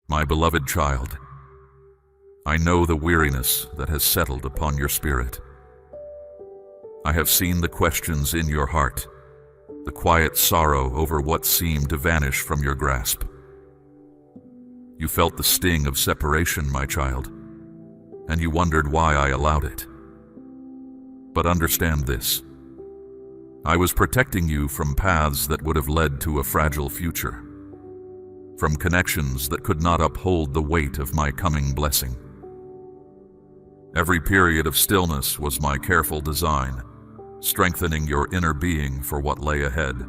My beloved child, I know the weariness that has settled upon your spirit. I have seen the questions in your heart, the quiet sorrow over what seemed to vanish from your grasp. You felt the sting of separation, my child, and you wondered why I allowed it. But understand this. I was protecting you from paths that would have led to a fragile future, from connections that could not uphold the weight of my coming blessing. Every period of stillness was my careful design, strengthening your inner being for what lay ahead.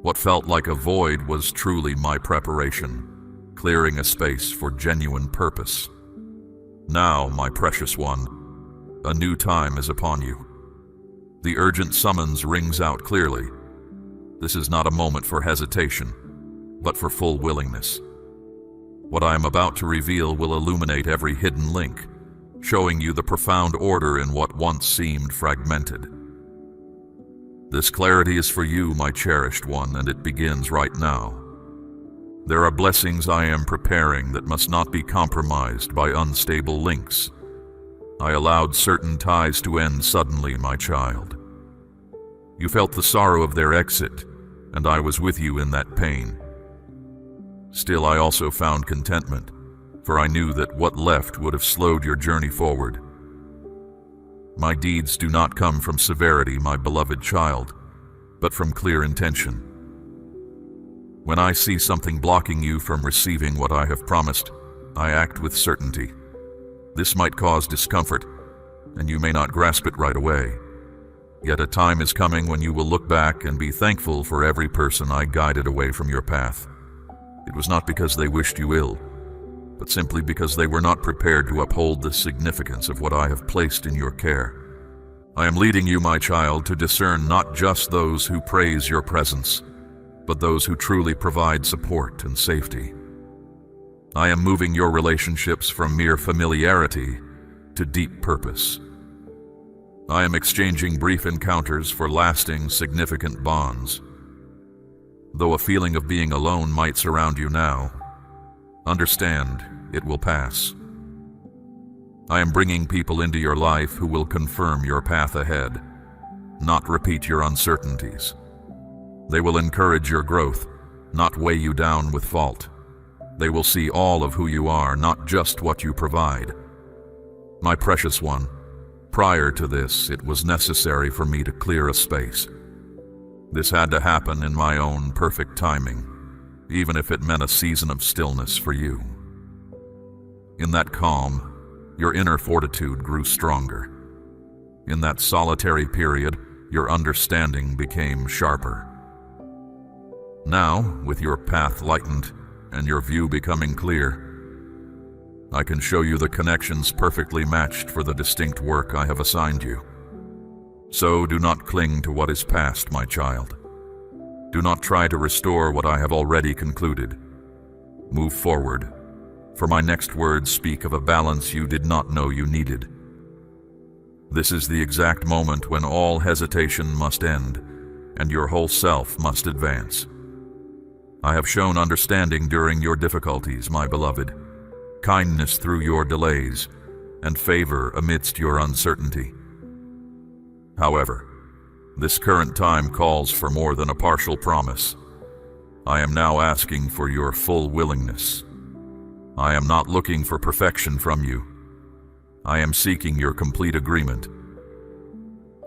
What felt like a void was truly my preparation, clearing a space for genuine purpose. Now, my precious one, a new time is upon you. The urgent summons rings out clearly. This is not a moment for hesitation, but for full willingness. What I am about to reveal will illuminate every hidden link, showing you the profound order in what once seemed fragmented. This clarity is for you, my cherished one, and it begins right now. There are blessings I am preparing that must not be compromised by unstable links. I allowed certain ties to end suddenly, my child. You felt the sorrow of their exit, and I was with you in that pain. Still, I also found contentment, for I knew that what left would have slowed your journey forward. My deeds do not come from severity, my beloved child, but from clear intention. When I see something blocking you from receiving what I have promised, I act with certainty. This might cause discomfort, and you may not grasp it right away. Yet a time is coming when you will look back and be thankful for every person I guided away from your path. It was not because they wished you ill, but simply because they were not prepared to uphold the significance of what I have placed in your care. I am leading you, my child, to discern not just those who praise your presence, but those who truly provide support and safety. I am moving your relationships from mere familiarity to deep purpose. I am exchanging brief encounters for lasting, significant bonds. Though a feeling of being alone might surround you now, understand, it will pass. I am bringing people into your life who will confirm your path ahead, not repeat your uncertainties. They will encourage your growth, not weigh you down with fault. They will see all of who you are, not just what you provide. My precious one, prior to this, it was necessary for me to clear a space. This had to happen in my own perfect timing, even if it meant a season of stillness for you. In that calm, your inner fortitude grew stronger. In that solitary period, your understanding became sharper. Now, with your path lightened and your view becoming clear, I can show you the connections perfectly matched for the distinct work I have assigned you. So do not cling to what is past, my child. Do not try to restore what I have already concluded. Move forward, for my next words speak of a balance you did not know you needed. This is the exact moment when all hesitation must end and your whole self must advance. I have shown understanding during your difficulties, my beloved, kindness through your delays, and favor amidst your uncertainty. However, this current time calls for more than a partial promise. I am now asking for your full willingness. I am not looking for perfection from you. I am seeking your complete agreement.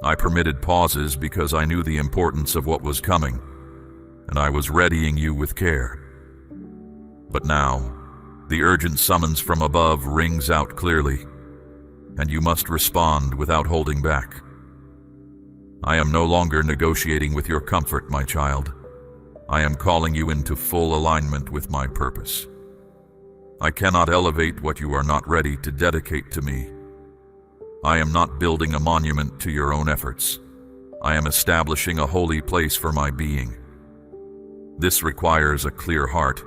I permitted pauses because I knew the importance of what was coming, and I was readying you with care. But now, the urgent summons from above rings out clearly, and you must respond without holding back. I am no longer negotiating with your comfort, my child. I am calling you into full alignment with my purpose. I cannot elevate what you are not ready to dedicate to me. I am not building a monument to your own efforts. I am establishing a holy place for my being. This requires a clear heart,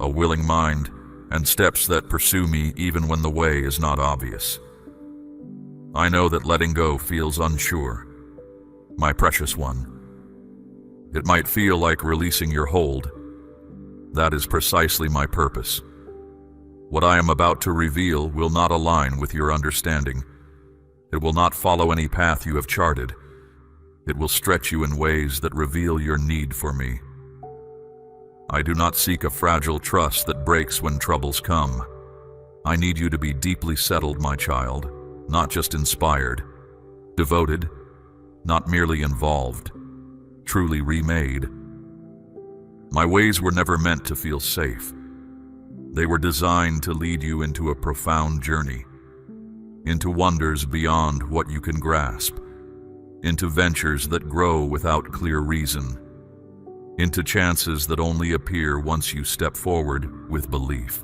a willing mind, and steps that pursue me even when the way is not obvious. I know that letting go feels unsure, my precious one. It might feel like releasing your hold. That is precisely my purpose. What I am about to reveal will not align with your understanding. It will not follow any path you have charted. It will stretch you in ways that reveal your need for me. I do not seek a fragile trust that breaks when troubles come. I need you to be deeply settled, my child, not just inspired, devoted, not merely involved, truly remade. My ways were never meant to feel safe. They were designed to lead you into a profound journey, into wonders beyond what you can grasp, into ventures that grow without clear reason, into chances that only appear once you step forward with belief.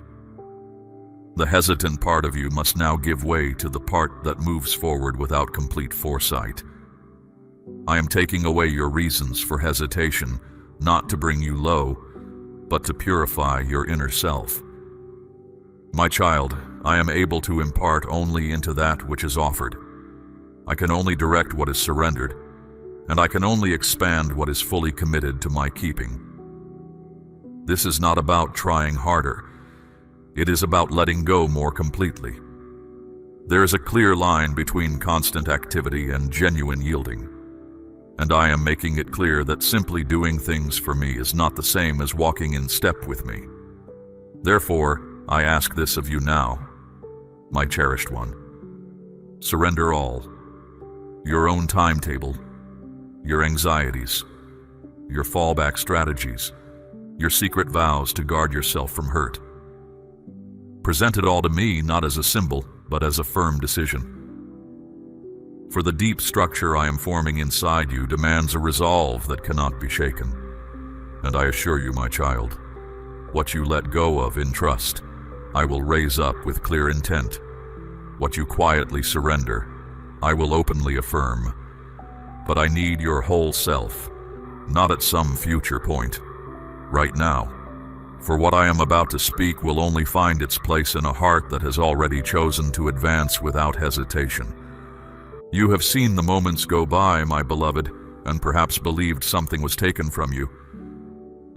The hesitant part of you must now give way to the part that moves forward without complete foresight. I am taking away your reasons for hesitation, not to bring you low, but to purify your inner self. My child, I am able to impart only into that which is offered. I can only direct what is surrendered, and I can only expand what is fully committed to my keeping. This is not about trying harder. It is about letting go more completely. There is a clear line between constant activity and genuine yielding, and I am making it clear that simply doing things for me is not the same as walking in step with me. Therefore, I ask this of you now, my cherished one. Surrender all. Your own timetable, your anxieties, your fallback strategies, your secret vows to guard yourself from hurt. Present it all to me not as a symbol, but as a firm decision. For the deep structure I am forming inside you demands a resolve that cannot be shaken. And I assure you, my child, what you let go of in trust, I will raise up with clear intent. What you quietly surrender, I will openly affirm. But I need your whole self, not at some future point, right now. For what I am about to speak will only find its place in a heart that has already chosen to advance without hesitation. You have seen the moments go by, my beloved, and perhaps believed something was taken from you,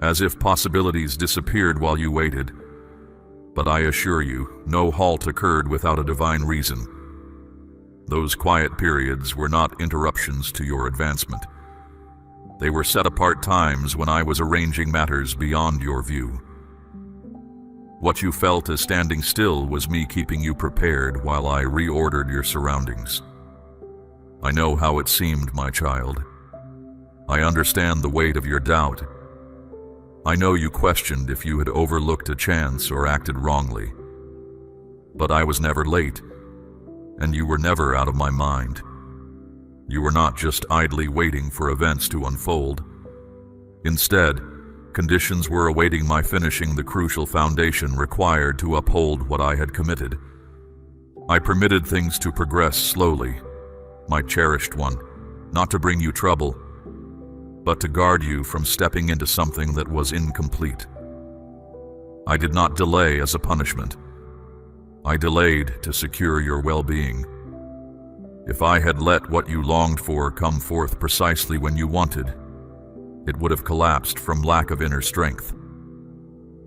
as if possibilities disappeared while you waited. But I assure you, no halt occurred without a divine reason. Those quiet periods were not interruptions to your advancement. They were set-apart times when I was arranging matters beyond your view. What you felt as standing still was me keeping you prepared while I reordered your surroundings. I know how it seemed, my child. I understand the weight of your doubt. I know you questioned if you had overlooked a chance or acted wrongly. But I was never late, and you were never out of my mind. You were not just idly waiting for events to unfold. Instead, conditions were awaiting my finishing the crucial foundation required to uphold what I had committed. I permitted things to progress slowly, my cherished one, not to bring you trouble, but to guard you from stepping into something that was incomplete. I did not delay as a punishment. I delayed to secure your well-being. If I had let what you longed for come forth precisely when you wanted, it would have collapsed from lack of inner strength.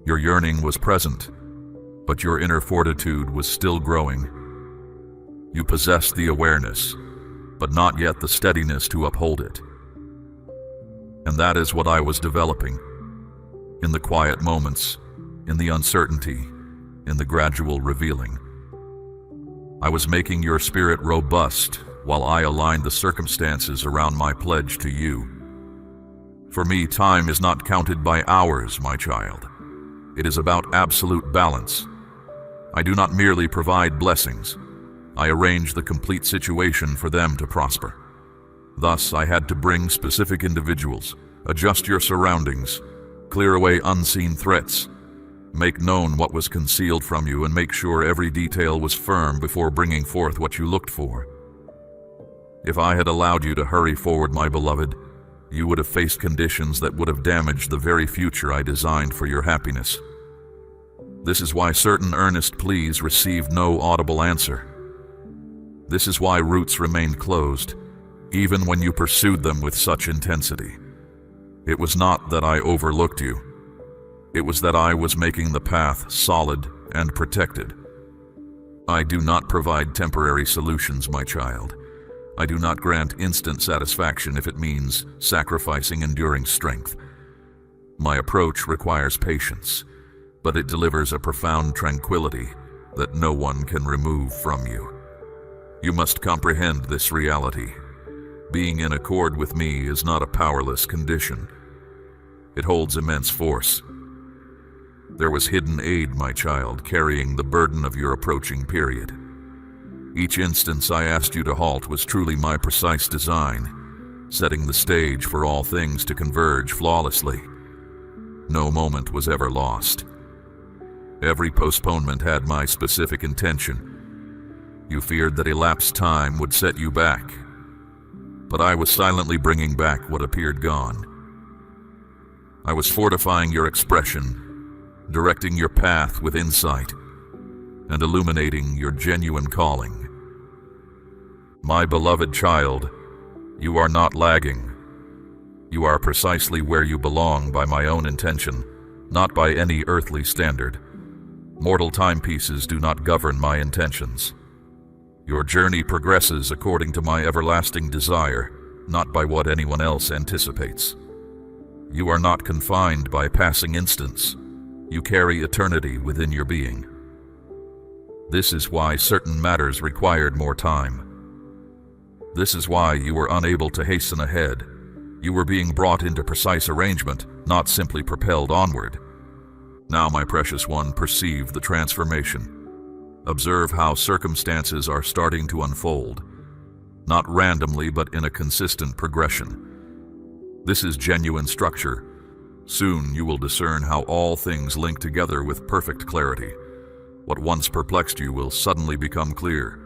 Your yearning was present, but your inner fortitude was still growing. You possessed the awareness, but not yet the steadiness to uphold it. And that is what I was developing. In the quiet moments, in the uncertainty, in the gradual revealing. I was making your spirit robust while I aligned the circumstances around my pledge to you. For me, time is not counted by hours, my child. It is about absolute balance. I do not merely provide blessings. I arrange the complete situation for them to prosper. Thus, I had to bring specific individuals, adjust your surroundings, clear away unseen threats, make known what was concealed from you, and make sure every detail was firm before bringing forth what you looked for. If I had allowed you to hurry forward, my beloved, you would have faced conditions that would have damaged the very future I designed for your happiness. This is why certain earnest pleas received no audible answer. This is why roots remained closed, even when you pursued them with such intensity. It was not that I overlooked you. It was that I was making the path solid and protected. I do not provide temporary solutions, my child. I do not grant instant satisfaction if it means sacrificing enduring strength. My approach requires patience, but it delivers a profound tranquility that no one can remove from you. You must comprehend this reality. Being in accord with me is not a powerless condition. It holds immense force. There was hidden aid, my child, carrying the burden of your approaching period. Each instance I asked you to halt was truly my precise design, setting the stage for all things to converge flawlessly. No moment was ever lost. Every postponement had my specific intention. You feared that elapsed time would set you back, but I was silently bringing back what appeared gone. I was fortifying your expression, directing your path with insight, and illuminating your genuine calling. My beloved child, you are not lagging. You are precisely where you belong by my own intention, not by any earthly standard. Mortal timepieces do not govern my intentions. Your journey progresses according to my everlasting desire, not by what anyone else anticipates. You are not confined by passing instants. You carry eternity within your being. This is why certain matters required more time. This is why you were unable to hasten ahead. You were being brought into precise arrangement, not simply propelled onward. Now, my precious one, perceive the transformation. Observe how circumstances are starting to unfold, not randomly but in a consistent progression. This is genuine structure. Soon you will discern how all things link together with perfect clarity. What once perplexed you will suddenly become clear,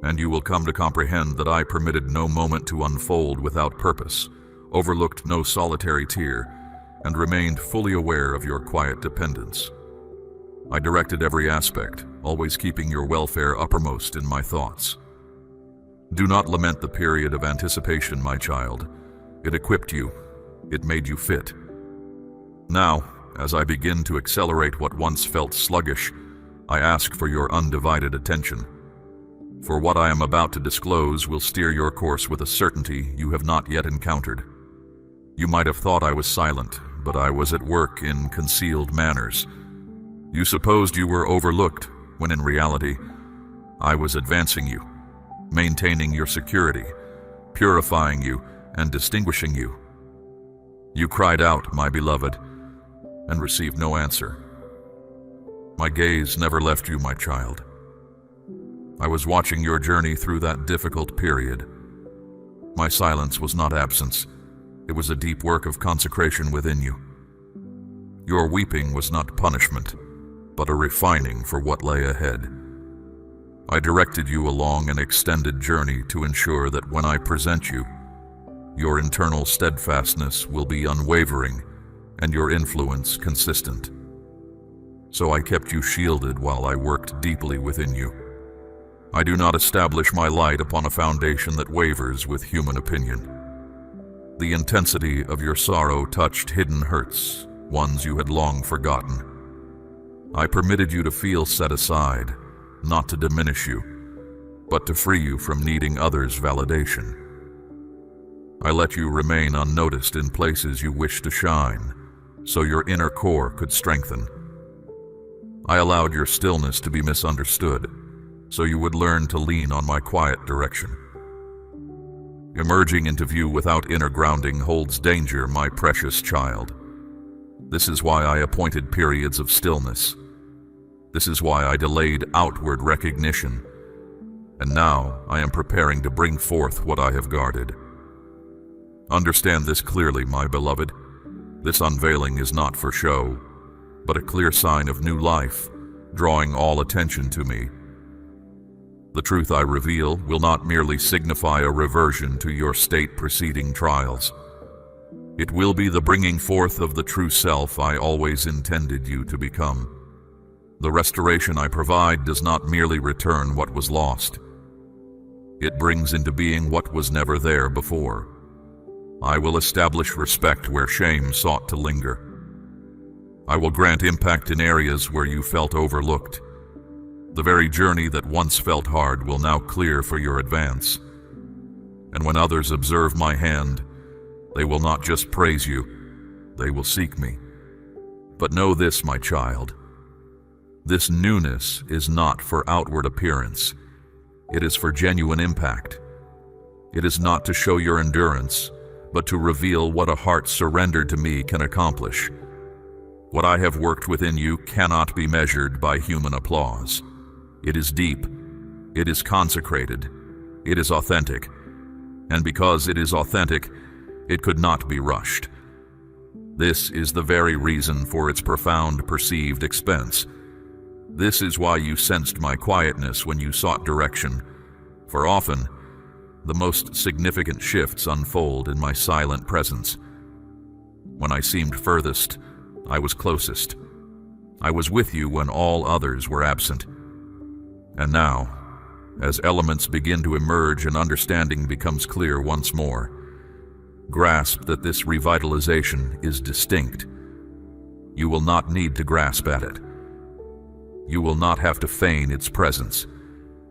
and you will come to comprehend that I permitted no moment to unfold without purpose, overlooked no solitary tear, and remained fully aware of your quiet dependence. I directed every aspect, always keeping your welfare uppermost in my thoughts. Do not lament the period of anticipation, my child. It equipped you. It made you fit. Now, as I begin to accelerate what once felt sluggish, I ask for your undivided attention. For what I am about to disclose will steer your course with a certainty you have not yet encountered. You might have thought I was silent, but I was at work in concealed manners. You supposed you were overlooked, when in reality, I was advancing you, maintaining your security, purifying you, and distinguishing you. You cried out, my beloved, and received no answer. My gaze never left you, my child. I was watching your journey through that difficult period. My silence was not absence. It was a deep work of consecration within you. Your weeping was not punishment, but a refining for what lay ahead. I directed you along an extended journey to ensure that when I present you, your internal steadfastness will be unwavering and your influence consistent. So I kept you shielded while I worked deeply within you. I do not establish my light upon a foundation that wavers with human opinion. The intensity of your sorrow touched hidden hurts, ones you had long forgotten. I permitted you to feel set aside, not to diminish you, but to free you from needing others' validation. I let you remain unnoticed in places you wished to shine, so your inner core could strengthen. I allowed your stillness to be misunderstood, so you would learn to lean on my quiet direction. Emerging into view without inner grounding holds danger, my precious child. This is why I appointed periods of stillness. This is why I delayed outward recognition. And now I am preparing to bring forth what I have guarded. Understand this clearly, my beloved. This unveiling is not for show, but a clear sign of new life, drawing all attention to me. The truth I reveal will not merely signify a reversion to your state preceding trials. It will be the bringing forth of the true self I always intended you to become. The restoration I provide does not merely return what was lost. It brings into being what was never there before. I will establish respect where shame sought to linger. I will grant impact in areas where you felt overlooked. The very journey that once felt hard will now clear for your advance. And when others observe my hand, they will not just praise you, they will seek me. But know this, my child. This newness is not for outward appearance. It is for genuine impact. It is not to show your endurance, but to reveal what a heart surrendered to me can accomplish. What I have worked within you cannot be measured by human applause. It is deep, it is consecrated, it is authentic. And because it is authentic, it could not be rushed. This is the very reason for its profound perceived expense. This is why you sensed my quietness when you sought direction, for often, the most significant shifts unfold in my silent presence. When I seemed furthest, I was closest. I was with you when all others were absent. And now, as elements begin to emerge and understanding becomes clear once more, grasp that this revitalization is distinct. You will not need to grasp at it. You will not have to feign its presence.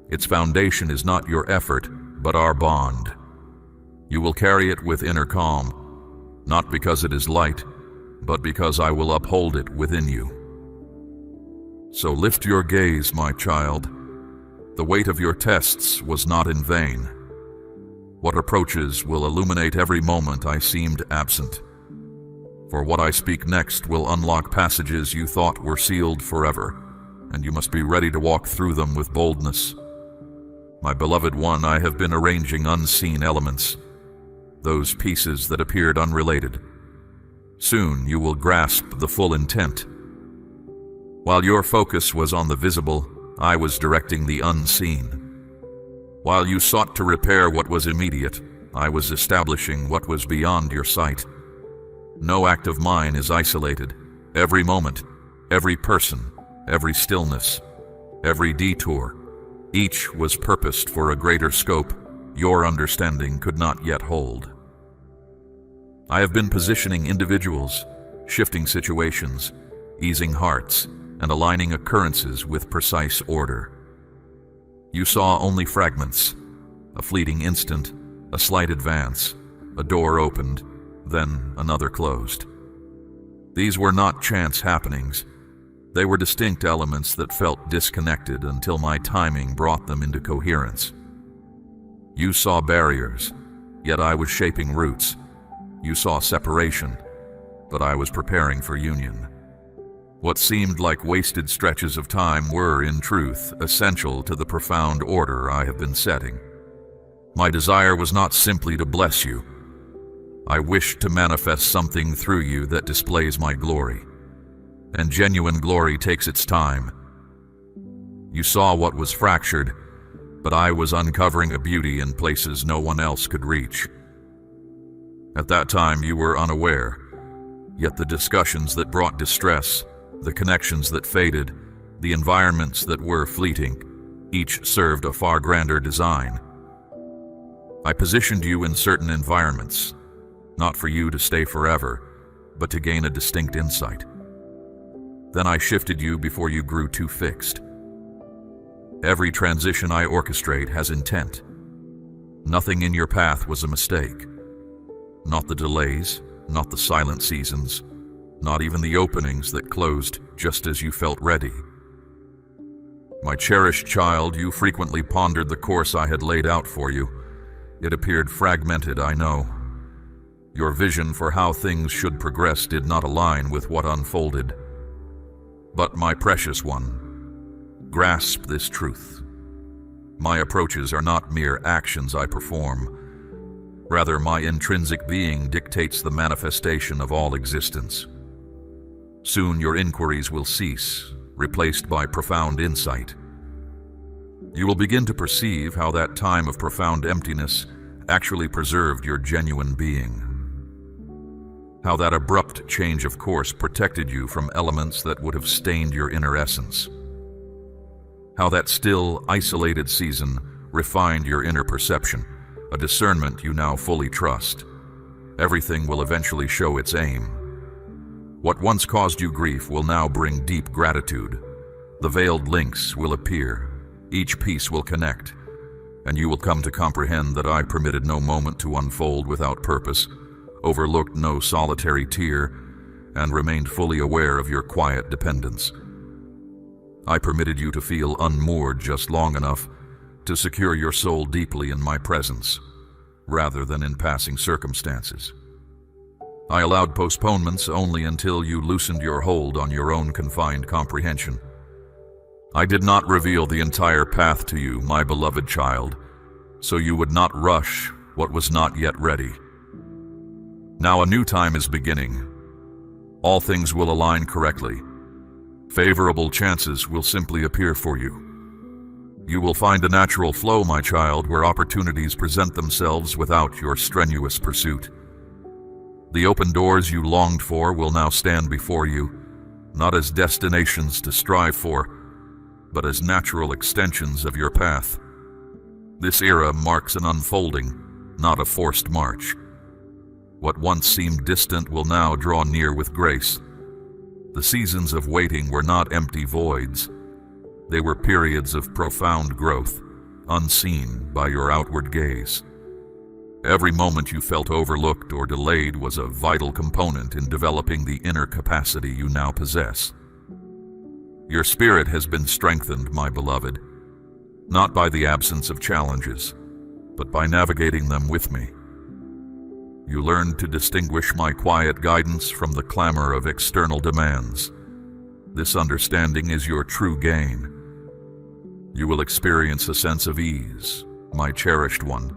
Its foundation is not your effort, but our bond. You will carry it with inner calm, not because it is light, but because I will uphold it within you. So lift your gaze, my child. The weight of your tests was not in vain. What approaches will illuminate every moment I seemed absent. For what I speak next will unlock passages you thought were sealed forever, and you must be ready to walk through them with boldness. My beloved one, I have been arranging unseen elements, those pieces that appeared unrelated. Soon you will grasp the full intent. While your focus was on the visible, I was directing the unseen. While you sought to repair what was immediate, I was establishing what was beyond your sight. No act of mine is isolated. Every moment, every person, every stillness, every detour, each was purposed for a greater scope your understanding could not yet hold. I have been positioning individuals, shifting situations, easing hearts, and aligning occurrences with precise order. You saw only fragments, a fleeting instant, a slight advance, a door opened, then another closed. These were not chance happenings. They were distinct elements that felt disconnected until my timing brought them into coherence. You saw barriers, yet I was shaping roots. You saw separation, but I was preparing for union. What seemed like wasted stretches of time were, in truth, essential to the profound order I have been setting. My desire was not simply to bless you. I wished to manifest something through you that displays my glory. And genuine glory takes its time. You saw what was fractured, but I was uncovering a beauty in places no one else could reach. At that time you were unaware, yet the discussions that brought distress, the connections that faded, the environments that were fleeting, each served a far grander design. I positioned you in certain environments, not for you to stay forever, but to gain a distinct insight. Then I shifted you before you grew too fixed. Every transition I orchestrate has intent. Nothing in your path was a mistake. Not the delays, not the silent seasons, not even the openings that closed just as you felt ready. My cherished child, you frequently pondered the course I had laid out for you. It appeared fragmented, I know. Your vision for how things should progress did not align with what unfolded. But my precious one, grasp this truth. My approaches are not mere actions I perform. Rather, my intrinsic being dictates the manifestation of all existence. Soon your inquiries will cease, replaced by profound insight. You will begin to perceive how that time of profound emptiness actually preserved your genuine being. How that abrupt change of course protected you from elements that would have stained your inner essence. How that still, isolated season refined your inner perception, a discernment you now fully trust. Everything will eventually show its aim. What once caused you grief will now bring deep gratitude. The veiled links will appear, each piece will connect, and you will come to comprehend that I permitted no moment to unfold without purpose, overlooked no solitary tear, and remained fully aware of your quiet dependence. I permitted you to feel unmoored just long enough to secure your soul deeply in my presence, rather than in passing circumstances. I allowed postponements only until you loosened your hold on your own confined comprehension. I did not reveal the entire path to you, my beloved child, so you would not rush what was not yet ready. Now a new time is beginning. All things will align correctly. Favorable chances will simply appear for you. You will find a natural flow, my child, where opportunities present themselves without your strenuous pursuit. The open doors you longed for will now stand before you, not as destinations to strive for, but as natural extensions of your path. This era marks an unfolding, not a forced march. What once seemed distant will now draw near with grace. The seasons of waiting were not empty voids. They were periods of profound growth, unseen by your outward gaze. Every moment you felt overlooked or delayed was a vital component in developing the inner capacity you now possess. Your spirit has been strengthened, my beloved, not by the absence of challenges, but by navigating them with me. You learned to distinguish my quiet guidance from the clamor of external demands. This understanding is your true gain. You will experience a sense of ease, my cherished one,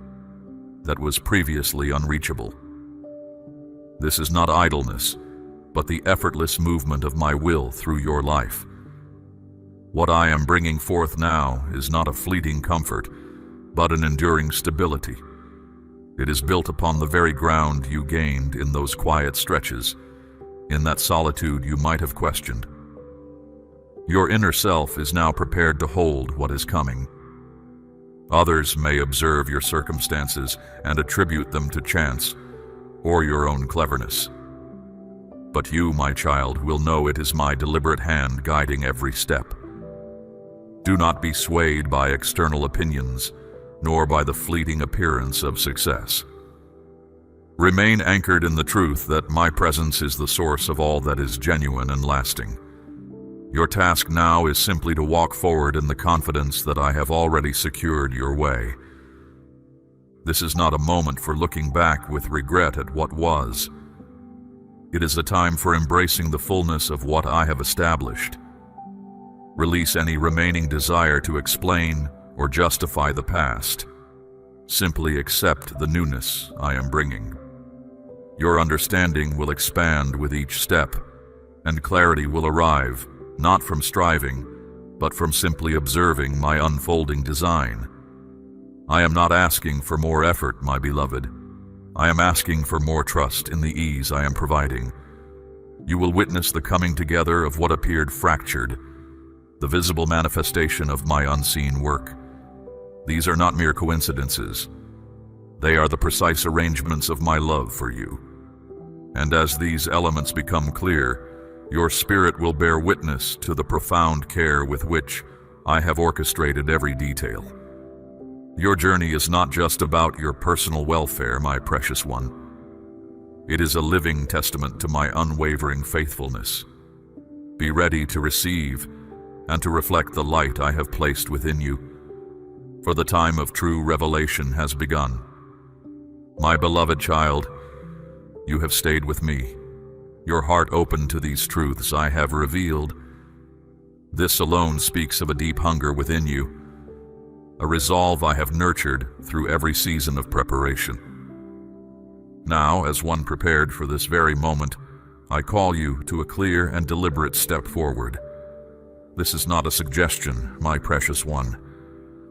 that was previously unreachable. This is not idleness, but the effortless movement of my will through your life. What I am bringing forth now is not a fleeting comfort, but an enduring stability. It is built upon the very ground you gained in those quiet stretches, in that solitude you might have questioned. Your inner self is now prepared to hold what is coming. Others may observe your circumstances and attribute them to chance or your own cleverness. But you, my child, will know it is my deliberate hand guiding every step. Do not be swayed by external opinions, nor by the fleeting appearance of success. Remain anchored in the truth that my presence is the source of all that is genuine and lasting. Your task now is simply to walk forward in the confidence that I have already secured your way. This is not a moment for looking back with regret at what was. It is a time for embracing the fullness of what I have established. Release any remaining desire to explain or justify the past. Simply accept the newness I am bringing. Your understanding will expand with each step, and clarity will arrive, not from striving, but from simply observing my unfolding design. I am not asking for more effort, my beloved. I am asking for more trust in the ease I am providing. You will witness the coming together of what appeared fractured, the visible manifestation of my unseen work. These are not mere coincidences. They are the precise arrangements of my love for you. And as these elements become clear, your spirit will bear witness to the profound care with which I have orchestrated every detail. Your journey is not just about your personal welfare, my precious one. It is a living testament to my unwavering faithfulness. Be ready to receive and to reflect the light I have placed within you, for the time of true revelation has begun. My beloved child, you have stayed with me, your heart open to these truths I have revealed. This alone speaks of a deep hunger within you, a resolve I have nurtured through every season of preparation. Now, as one prepared for this very moment, I call you to a clear and deliberate step forward. This is not a suggestion, my precious one,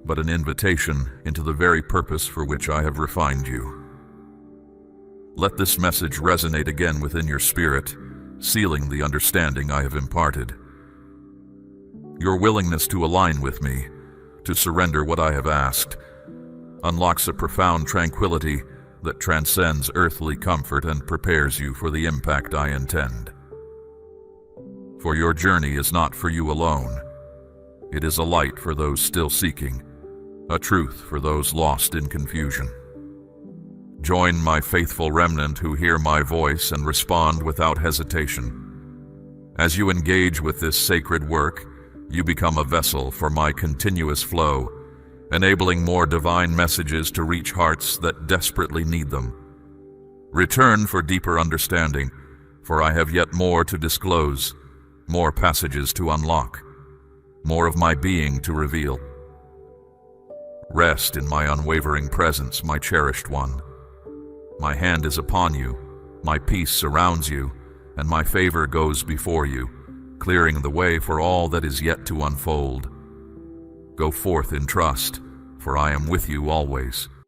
but an invitation into the very purpose for which I have refined you. Let this message resonate again within your spirit, sealing the understanding I have imparted. Your willingness to align with me, to surrender what I have asked, unlocks a profound tranquility that transcends earthly comfort and prepares you for the impact I intend. For your journey is not for you alone. It is a light for those still seeking, a truth for those lost in confusion. Join my faithful remnant who hear my voice and respond without hesitation. As you engage with this sacred work, you become a vessel for my continuous flow, enabling more divine messages to reach hearts that desperately need them. Return for deeper understanding, for I have yet more to disclose, more passages to unlock, more of my being to reveal. Rest in my unwavering presence, my cherished one. My hand is upon you, my peace surrounds you, and my favor goes before you, clearing the way for all that is yet to unfold. Go forth in trust, for I am with you always.